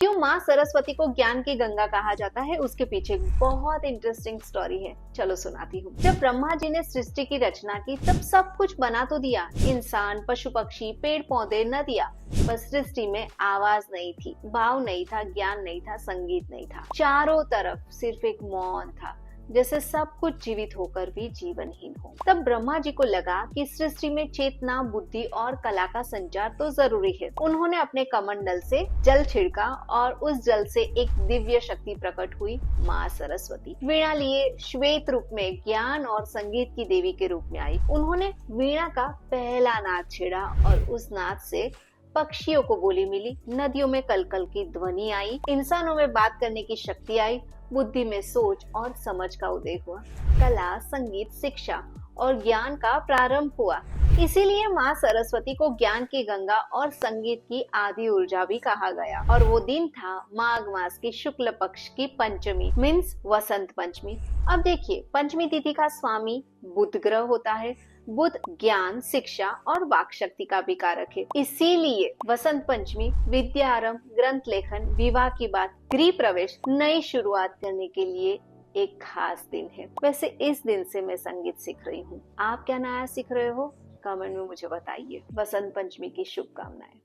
क्यों माँ सरस्वती को ज्ञान की गंगा कहा जाता है, उसके पीछे एक बहुत इंटरेस्टिंग स्टोरी है। चलो सुनाती हूँ। जब ब्रह्मा जी ने सृष्टि की रचना की तब सब कुछ बना तो दिया, इंसान, पशु पक्षी, पेड़ पौधे, नदियाँ, बस सृष्टि में आवाज नहीं थी, भाव नहीं था, ज्ञान नहीं था, संगीत नहीं था। चारों तरफ सिर्फ एक मौन था, जैसे सब कुछ जीवित होकर भी जीवनहीन हो। तब ब्रह्मा जी को लगा कि सृष्टि में चेतना, बुद्धि और कला का संचार तो जरूरी है। उन्होंने अपने कमंडल से जल छिड़का और उस जल से एक दिव्य शक्ति प्रकट हुई, माँ सरस्वती। वीणा लिए श्वेत रूप में ज्ञान और संगीत की देवी के रूप में आई। उन्होंने वीणा का पहला नाद छेड़ा और उस नाद से पक्षियों को बोली मिली, नदियों में कलकल की ध्वनि आई, इंसानों में बात करने की शक्ति आई, बुद्धि में सोच और समझ का उदय हुआ, कला, संगीत, शिक्षा और ज्ञान का प्रारंभ हुआ। इसीलिए माँ सरस्वती को ज्ञान की गंगा और संगीत की आदि ऊर्जा भी कहा गया। और वो दिन था माघ मास की शुक्ल पक्ष की पंचमी, मीन्स वसंत पंचमी। अब देखिए, पंचमी तिथि का स्वामी बुध ग्रह होता है। बुध ज्ञान, शिक्षा और वाक शक्ति का भी कारक है। इसीलिए वसंत पंचमी विद्या आरंभ, ग्रंथ लेखन, विवाह की बात, गृह प्रवेश, नई शुरुआत करने के लिए एक खास दिन है। वैसे इस दिन से मैं संगीत सीख रही हूँ। आप क्या नया सीख रहे हो? कमेंट में मुझे बताइए। वसंत पंचमी की शुभकामनाएं।